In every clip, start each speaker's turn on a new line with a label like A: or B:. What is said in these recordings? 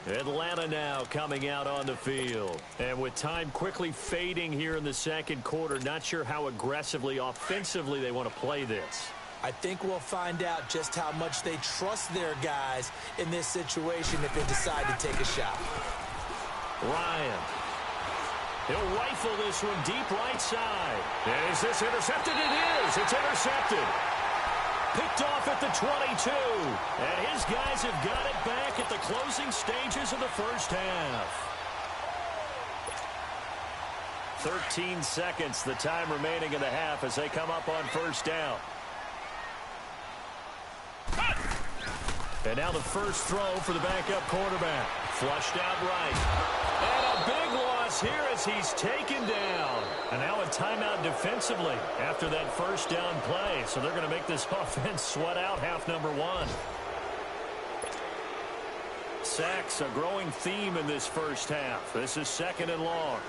A: Atlanta now coming out on the field. And with time quickly fading here in the second quarter, not sure how aggressively, offensively they want to play this.
B: I think we'll find out just how much they trust their guys in this situation if they decide to take a shot.
A: Ryan. He'll rifle this one deep right side. Is this intercepted? It is. It's intercepted. Picked off at the 22. And his guys have got it back at the closing stages of the first half. 13 seconds, the time remaining in the half as they come up on first down. And now the first throw for the backup quarterback. Flushed out right. And a big loss here as he's taken down. And now a timeout defensively after that first down play. So they're going to make this offense sweat out half number one. Sacks, a growing theme in this first half. This is second and long.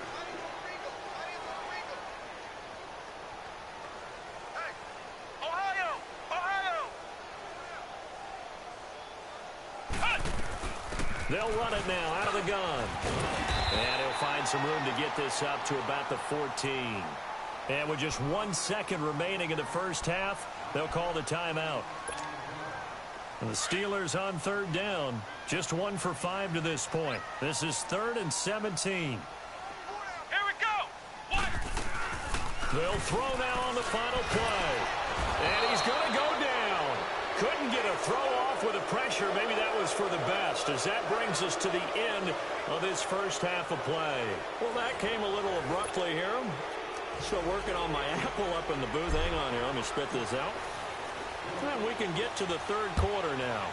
A: They'll run it now out of the gun. And he'll find some room to get this up to about the 14. And with just 1 second remaining in the first half, they'll call the timeout. And the Steelers on third down. Just 1 for 5 to this point. This is 3rd and 17.
C: Here we go. What?
A: They'll throw now on the final play. And he's going to go down. Couldn't get a throw off with the pressure. Maybe that was for the best, as that brings us to the end of this first half of play.
D: Well, that came a little abruptly here. Still working on my apple up in the booth. Hang on here. Let me spit this out. And we can get to the third quarter now.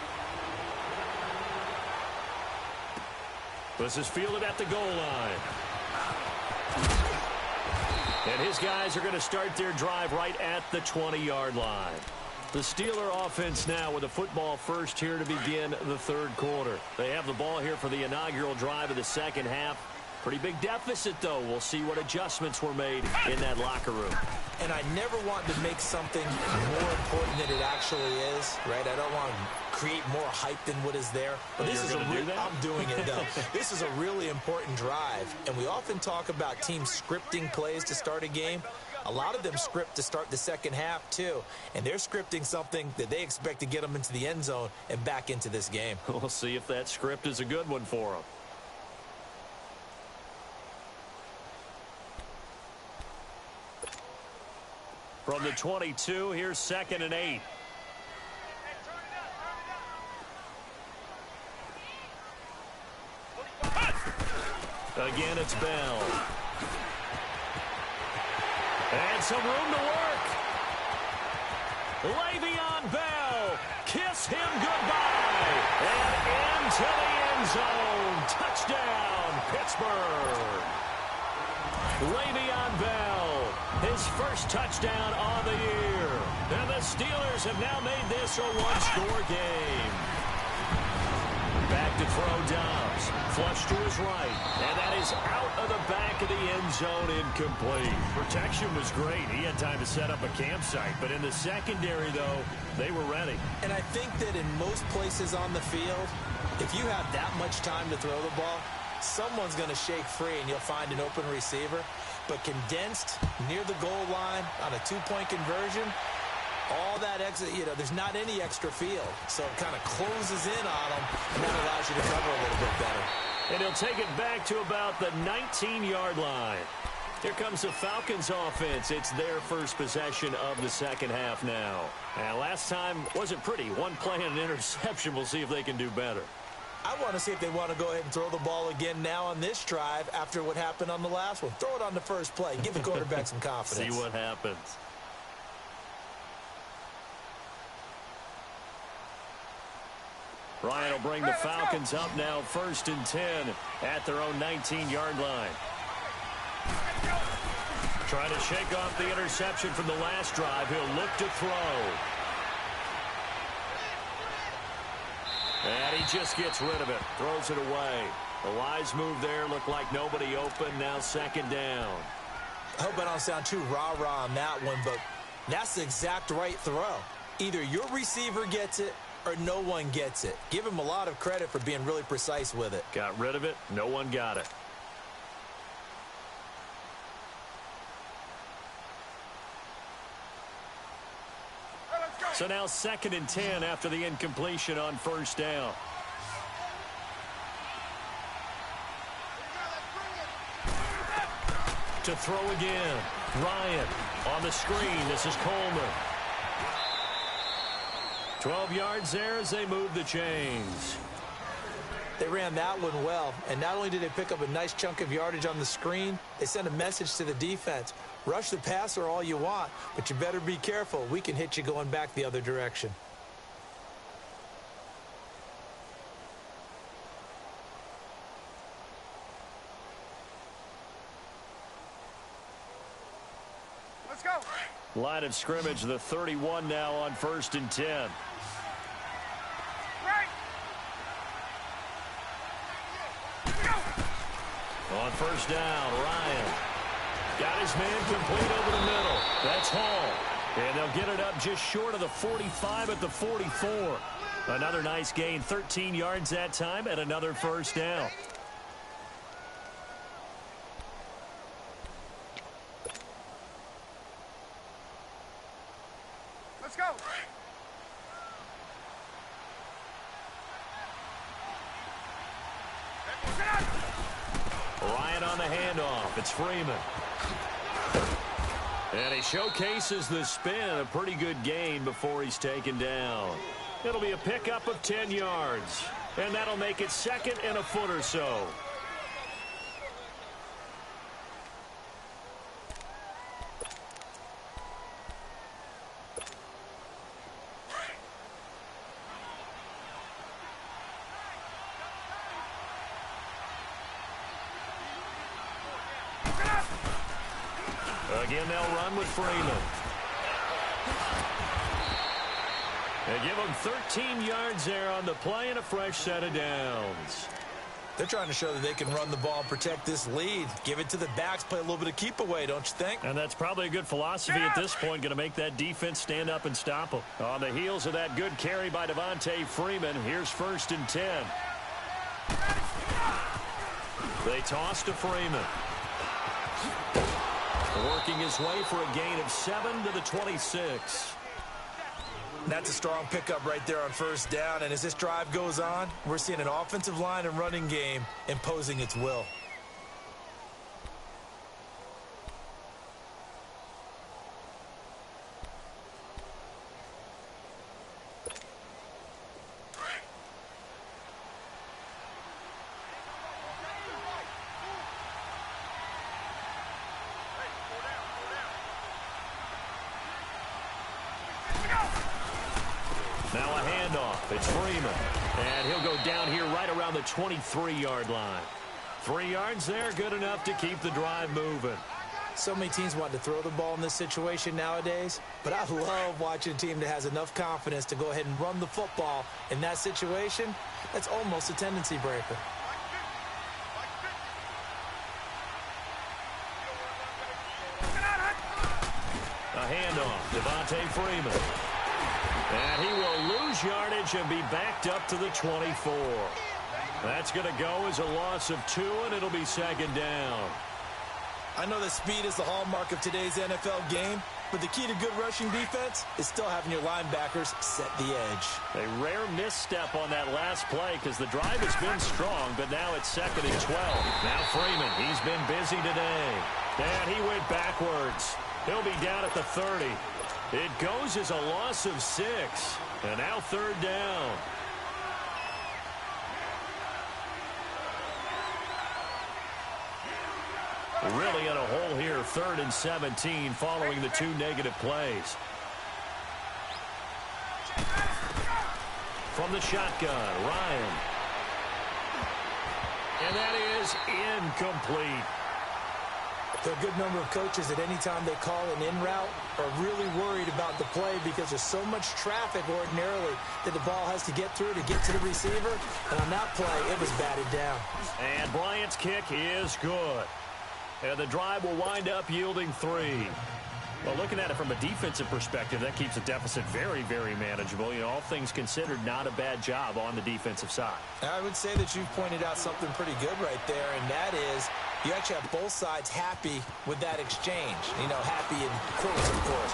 A: This is fielded at the goal line. And his guys are going to start their drive right at the 20-yard line. The Steeler offense now with a football first here to begin the third quarter. They have the ball here for the inaugural drive of the second half. Pretty big deficit, though. We'll see what adjustments were made in that locker room.
B: And I never want to make something more important than it actually is, right? I don't want to create more hype than what is there. But this is I'm doing it, though. This is a really important drive. And we often talk about teams scripting plays to start a game. A lot of them script to start the second half, too. And they're scripting something that they expect to get them into the end zone and back into this game.
A: We'll see if that script is a good one for them. From the 22, here's 2nd and 8. Again, it's Bell. And some room to work. Le'Veon Bell. Kiss him goodbye. And into the end zone. Touchdown, Pittsburgh. Le'Veon Bell, his first touchdown on the year. And the Steelers have now made this a one-score game. Back to throw Dobbs. Flush to his right. And that is out of the back of the end zone, incomplete. Protection was great. He had time to set up a campsite. But in the secondary, though, they were ready.
B: And I think that in most places on the field, if you have that much time to throw the ball, someone's going to shake free and you'll find an open receiver. But condensed near the goal line on a two-point conversion, all that extra, there's not any extra field. So it kind of closes in on them, and that allows you to cover a little bit better.
A: And he'll take it back to about the 19-yard line. Here comes the Falcons offense. It's their first possession of the second half now. And last time wasn't pretty. One play and an interception. We'll see if they can do better.
B: I want to see if they want to go ahead and throw the ball again now on this drive after what happened on the last one. Throw it on the first play. Give the quarterback some confidence.
A: See what happens. Ryan will bring the Falcons up now 1st and 10 at their own 19-yard line. Trying to shake off the interception from the last drive. He'll look to throw. And he just gets rid of it. Throws it away. The wise move there. Looked like nobody open. Now 2nd down.
B: I hope I don't sound too rah-rah on that one, but that's the exact right throw. Either your receiver gets it or no one gets it. Give him a lot of credit for being really precise with it.
D: Got rid of it. No one got it. So now 2nd and 10 after the incompletion on first down. To throw again. Ryan on the screen. This is Coleman. 12 yards there as they move the chains.
B: They ran that one well, and not only did they pick up a nice chunk of yardage on the screen, they sent a message to the defense. Rush the passer all you want, but you better be careful. We can hit you going back the other direction.
C: Let's go.
D: Line of scrimmage, the 31 now on 1st and 10.
C: Right.
D: On first down, Ryan got his man complete over the middle. That's Hall. And they'll get it up just short of the 45 at the 44. Another nice gain, 13 yards that time, and another first down.
C: Let's go.
D: Ryan on the handoff. It's Freeman. And he showcases the spin. A pretty good gain before he's taken down. It'll be a pickup of 10 yards. And that'll make it 2nd and a foot or so. Again, they'll run with Freeman. They give him 13 yards there on the play and a fresh set of downs.
B: They're trying to show that they can run the ball and protect this lead. Give it to the backs, play a little bit of keep away, don't you think?
D: And that's probably a good philosophy at this point, going to make that defense stand up and stop them. On the heels of that good carry by Devontae Freeman, here's 1st and 10. They toss to Freeman. Working his way for a gain of 7 to the 26.
B: That's a strong pickup right there on first down. And as this drive goes on, we're seeing an offensive line and running game imposing its will.
D: Now a handoff. It's Freeman. And he'll go down here right around the 23-yard line. 3 yards there, good enough to keep the drive moving.
B: So many teams want to throw the ball in this situation nowadays, but I love watching a team that has enough confidence to go ahead and run the football in that situation. That's almost a tendency breaker.
D: A handoff. Devontae Freeman. And he will lose yardage and be backed up to the 24. That's going to go as a loss of 2, and it'll be 2nd down.
B: I know that speed is the hallmark of today's NFL game, but the key to good rushing defense is still having your linebackers set the edge.
D: A rare misstep on that last play because the drive has been strong, but now it's 2nd and 12. Now Freeman, he's been busy today. And he went backwards. He'll be down at the 30. It goes as a loss of 6. And now 3rd down. Really in a hole here, 3rd and 17 following the 2 negative plays. From the shotgun, Ryan. And that is incomplete.
B: There are a good number of coaches that any time they call an in route are really worried about the play because there's so much traffic ordinarily that the ball has to get through to get to the receiver. And on that play, it was batted down.
D: And Bryant's kick is good. And the drive will wind up yielding 3. Well, looking at it from a defensive perspective, that keeps the deficit very, very manageable. You know, all things considered, not a bad job on the defensive side.
B: I would say that you've pointed out something pretty good right there, and that is you actually have both sides happy with that exchange. You know, happy in quotes, of course.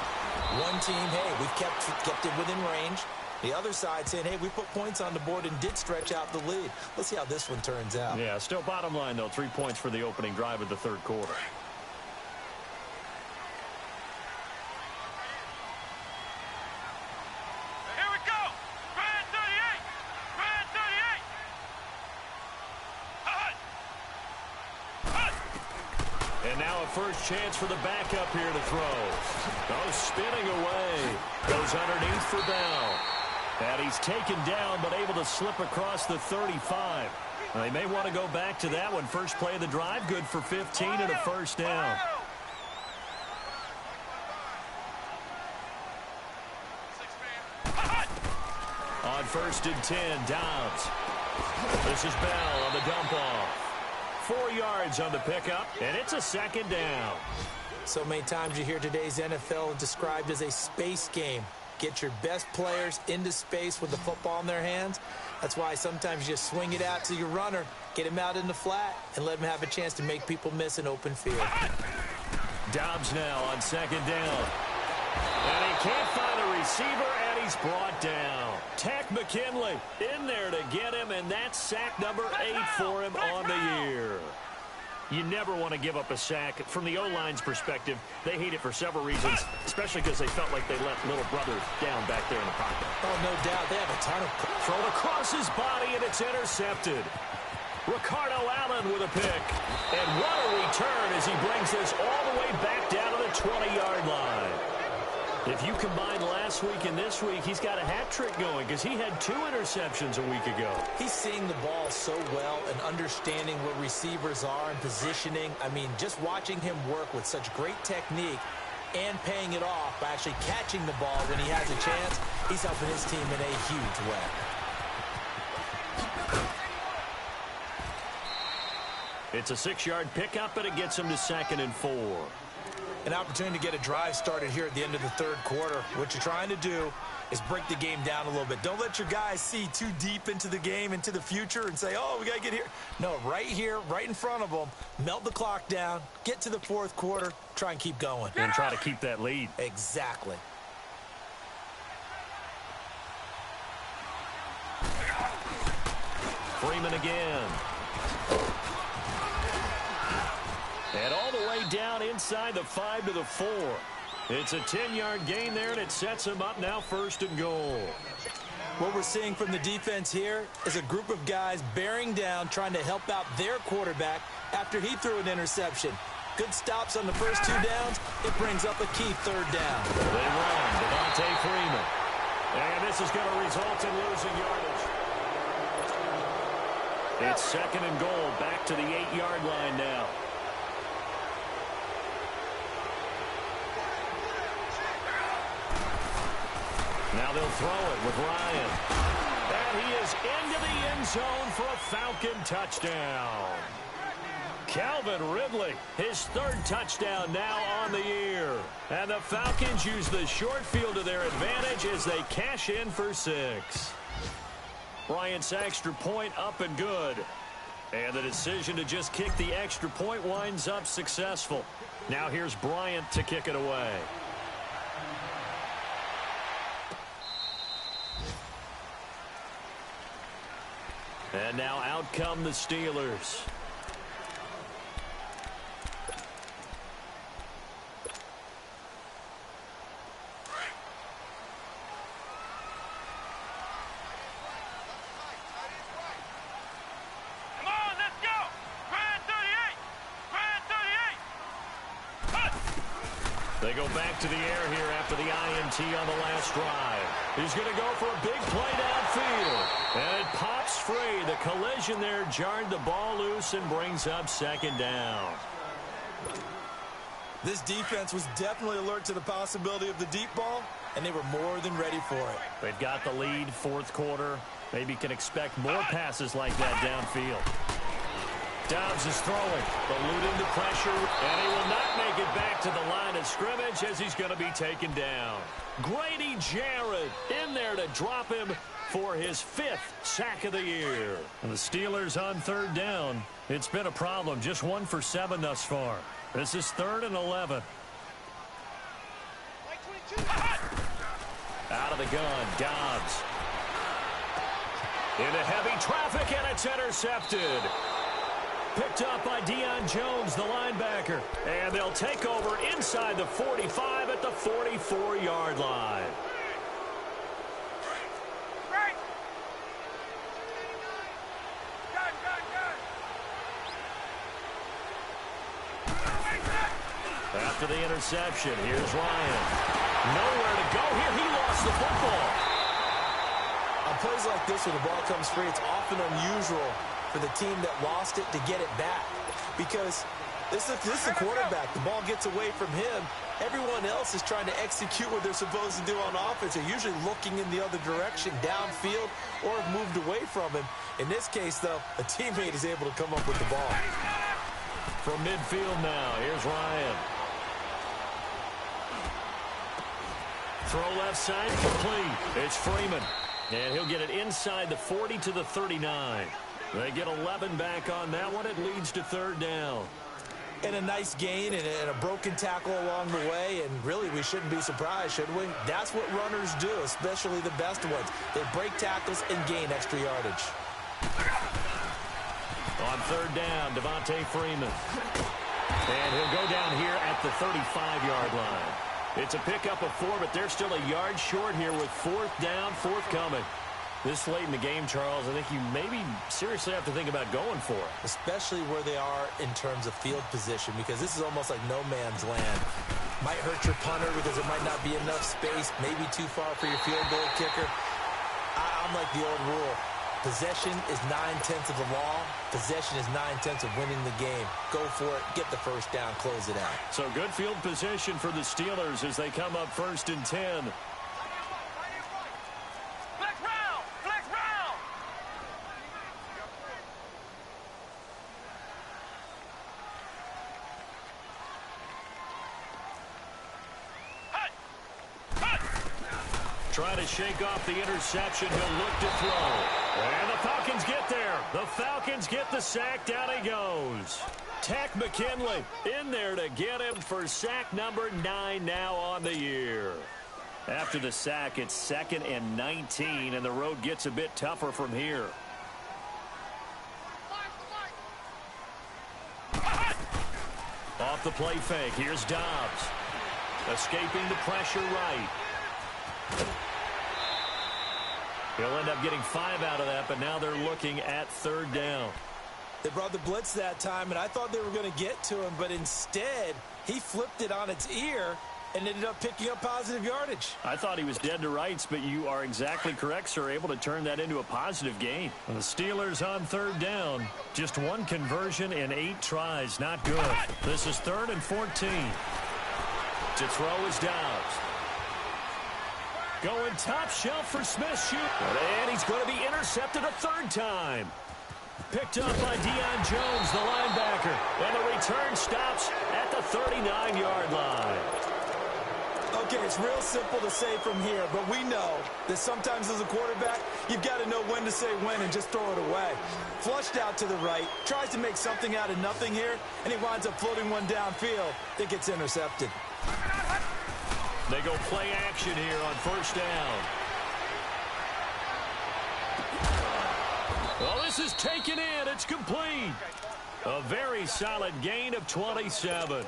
B: One team, hey, we've kept it within range. The other side saying, hey, we put points on the board and did stretch out the lead. Let's see how this one turns out.
D: Yeah, still bottom line, though, 3 points for the opening drive of the third quarter. And now a first chance for the backup here to throw. Oh, spinning away. Goes underneath for Bell. And he's taken down, but able to slip across the 35. They may want to go back to that one. First play of the drive, good for 15 and a first down. On 1st and 10, Dobbs. This is Bell on the dump off. 4 yards on the pickup, and it's a second down.
B: So many times you hear today's NFL described as a space game. Get your best players into space with the football in their hands. That's why sometimes you just swing it out to your runner, get him out in the flat, and let him have a chance to make people miss an open field.
D: Dobbs now on 2nd down. And he can't find a receiver, and he's brought down. Tack McKinley in there to get him, and that's sack number 8 for him on the year. You never want to give up a sack. From the O-line's perspective, they hate it for several reasons, especially because they felt like they left little brother down back there in the pocket.
B: Oh, no doubt. They have a ton of...
D: Thrown across his body, and it's intercepted. Ricardo Allen with a pick. And what a return as he brings this all the way back down to the 20-yard line. If you combine last week and this week, he's got a hat trick going because he had 2 interceptions a week ago.
B: He's seeing the ball so well and understanding where receivers are and positioning. I mean, just watching him work with such great technique and paying it off by actually catching the ball when he has a chance, he's helping his team in a huge way.
D: It's a 6-yard pickup, and it gets him to 2nd and 4.
B: An opportunity to get a drive started here at the end of the third quarter. What you're trying to do is break the game down a little bit. Don't let your guys see too deep into the game, into the future, and say, oh, we got to get here. No, right here, right in front of them, melt the clock down, get to the fourth quarter, try and keep going.
D: And try to keep that lead.
B: Exactly.
D: Freeman again. And all the way down inside the 5 to the 4. It's a 10-yard gain there, and it sets him up now 1st and goal.
B: What we're seeing from the defense here is a group of guys bearing down, trying to help out their quarterback after he threw an interception. Good stops on the first 2 downs. It brings up a key 3rd down.
D: They run. Devontae Freeman. And this is going to result in losing yardage. It's 2nd and goal, back to the 8-yard line now. Now they'll throw it with Ryan. And he is into the end zone for a Falcon touchdown. Calvin Ridley, his 3rd touchdown now on the year. And the Falcons use the short field to their advantage as they cash in for 6. Bryant's extra point up and good. And the decision to just kick the extra point winds up successful. Now here's Bryant to kick it away. And now out come the Steelers.
C: Come on, let's go! Grand 38! Grand 38!
D: They go back to the air here after the INT on the last drive. He's going to go for a big play downfield. And it pops free. The collision there jarred the ball loose and brings up 2nd down.
B: This defense was definitely alert to the possibility of the deep ball, and they were more than ready for it.
D: They've got the lead, 4th quarter. Maybe can expect more passes like that downfield. Dobbs is throwing, eluding the pressure, and he will not make it back to the line of scrimmage as he's going to be taken down. Grady Jarrett in there to drop him for his 5th sack of the year. And the Steelers on 3rd down. It's been a problem, just 1 for 7 thus far. This is 3rd and 11. Out of the gun, Dobbs. Into heavy traffic, and it's intercepted. Picked up by Deion Jones, the linebacker. And they'll take over inside the 45 at the 44-yard line. After the interception, here's Ryan. Nowhere to go here. He lost the football.
B: On plays like this, when the ball comes free, it's often unusual for the team that lost it to get it back. Because this is the quarterback. The ball gets away from him. Everyone else is trying to execute what they're supposed to do on offense. They're usually looking in the other direction, downfield, or have moved away from him. In this case, though, a teammate is able to come up with the ball.
D: From midfield now, here's Ryan. Throw left side, complete. It's Freeman. And he'll get it inside the 40 to the 39. They get 11 back on that one. It leads to 3rd down.
B: And a nice gain and a broken tackle along the way. And really, we shouldn't be surprised, should we? That's what runners do, especially the best ones. They break tackles and gain extra yardage.
D: On 3rd down, Devontae Freeman. And he'll go down here at the 35-yard line. It's a pickup of 4, but they're still a yard short here with 4th down, forthcoming. This late in the game, Charles, I think you maybe seriously have to think about going for it.
B: Especially where they are in terms of field position, because this is almost like no man's land. Might hurt your punter because there might not be enough space, maybe too far for your field goal kicker. I'm like the old rule. Possession is 9/10 of the law. Possession is 9/10 of winning the game. Go for it. Get the first down. Close it out.
D: So good field position for the Steelers as they come up 1st and 10.
C: Flex round! Flex round!
D: Try to shake off the interception. He'll look to throw. And the Falcons get there. The Falcons get the sack. Down he goes. Tack McKinley in there to get him for sack number 9 now on the year. After the sack, it's 2nd and 19, and the road gets a bit tougher from here. Off the play fake, here's Dobbs. Escaping the pressure right. He'll end up getting 5 out of that, but now they're looking at 3rd down.
B: They brought the blitz that time, and I thought they were going to get to him, but instead, he flipped it on its ear and ended up picking up positive yardage.
D: I thought he was dead to rights, but you are exactly correct, sir, able to turn that into a positive gain. And the Steelers on 3rd down. Just 1 conversion in 8 tries. Not good. This is 3rd and 14. To throw is Dobbs. Going top shelf for Smith. Shoot. And he's going to be intercepted a 3rd time. Picked up by Deion Jones, the linebacker. And the return stops at the 39-yard line.
B: Okay, it's real simple to say from here, but we know that sometimes as a quarterback, you've got to know when to say when and just throw it away. Flushed out to the right, tries to make something out of nothing here, and he winds up floating one downfield that gets intercepted.
D: They go play action here on 1st down. Well, this is taken in. It's complete. A very solid gain of 27.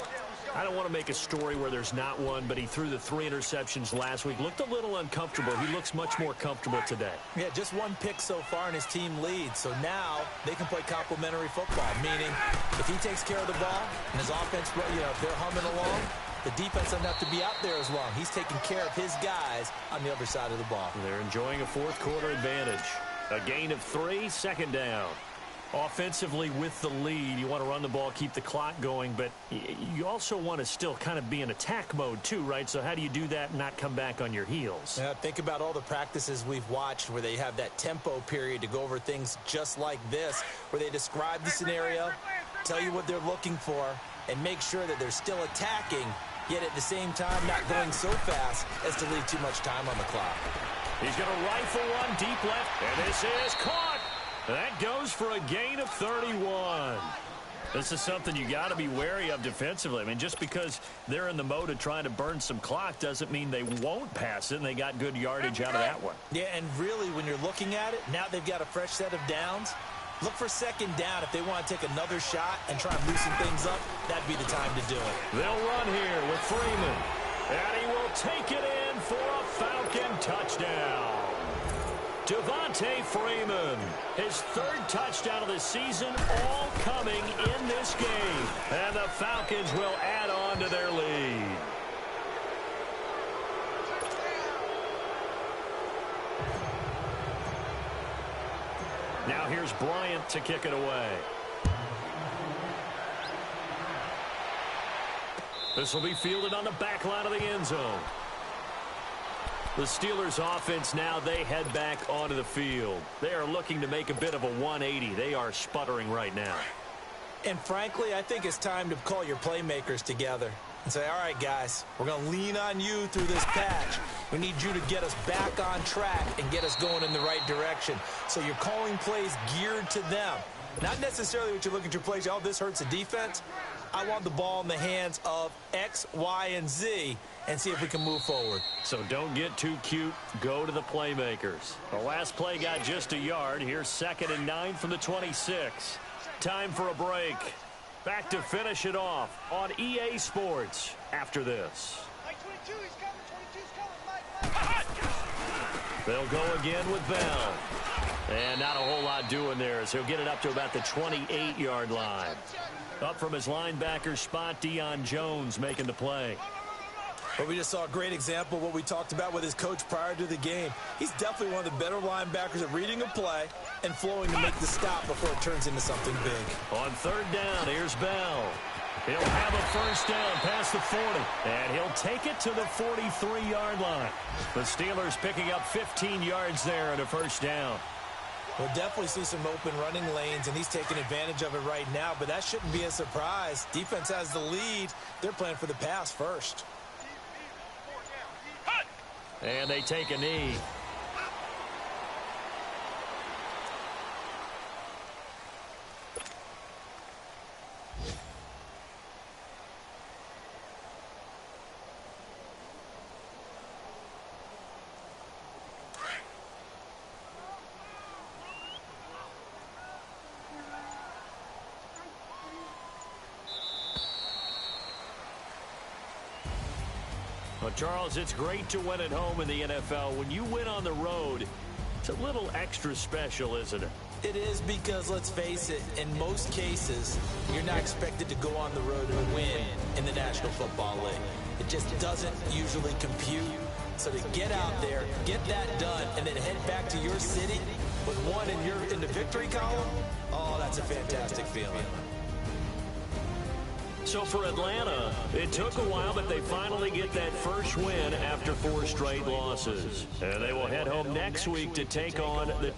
D: I don't want to make a story where there's not one, but he threw the 3 interceptions last week. Looked a little uncomfortable. He looks much more comfortable today.
B: Yeah, just 1 pick so far, and his team leads. So now they can play complementary football, meaning if he takes care of the ball and his offense, if they're humming along, the defense doesn't have to be out there as long. He's taking care of his guys on the other side of the ball.
D: They're enjoying a 4th quarter advantage. A gain of 3, 2nd down. Offensively with the lead, you want to run the ball, keep the clock going, but you also want to still kind of be in attack mode too, right? So how do you do that and not come back on your heels?
B: Yeah, think about all the practices we've watched where they have that tempo period to go over things just like this, where they describe the scenario, tell you what they're looking for, and make sure that they're still attacking, yet at the same time not going so fast as to leave too much time on the clock.
D: He's going to rifle one deep left, and this is caught. That goes for a gain of 31. This is something you got to be wary of defensively. I mean, just because they're in the mode of trying to burn some clock doesn't mean they won't pass it, and they got good yardage out of that one.
B: Yeah, and really, when you're looking at it, now they've got a fresh set of downs. Look for second down if they want to take another shot and try and loosen things up. That'd be the time to do it.
D: They'll run here with Freeman, and he will take it in for a Falcon touchdown. Devontae Freeman, his third touchdown of the season, all coming in this game. And the Falcons will add on to their lead. Now here's Bryant to kick it away. This will be fielded on the back line of the end zone. The Steelers offense now, they head back onto the field. They are looking to make a bit of a 180. They are sputtering right now.
B: And frankly, I think it's time to call your playmakers together and say, all right, guys, we're going to lean on you through this patch. We need you to get us back on track and get us going in the right direction. So you're calling plays geared to them. Not necessarily what you look at your plays, oh, this hurts the defense. I want the ball in the hands of X, Y, and Z and see if we can move forward.
D: So don't get too cute. Go to the playmakers. The last play got just a yard. Here's 2nd and 9 from the 26. Time for a break. Back to finish it off on EA Sports after this. They'll go again with Bell. And not a whole lot doing there as he'll get it up to about the 28-yard line. Up from his linebacker spot, Deion Jones making the play.
B: But we just saw a great example of what we talked about with his coach prior to the game. He's definitely one of the better linebackers at reading a play and flowing to make the stop before it turns into something big.
D: On 3rd down, here's Bell. He'll have a first down past the 40, and he'll take it to the 43-yard line. The Steelers picking up 15 yards there and a first down.
B: We'll definitely see some open running lanes, and he's taking advantage of it right now, but that shouldn't be a surprise. Defense has the lead. They're playing for the pass first.
D: And they take a knee. Well, Charles, it's great to win at home in the NFL. When you win on the road, it's a little extra special, isn't it?
B: It is because, let's face it, in most cases, you're not expected to go on the road and win in the National Football League. It just doesn't usually compute. So to get out there, get that done, and then head back to your city with one in the victory column, oh, that's a fantastic feeling.
D: So for Atlanta, it took a while, but they finally get that first win after 4 straight losses. And they will head home next week to take on the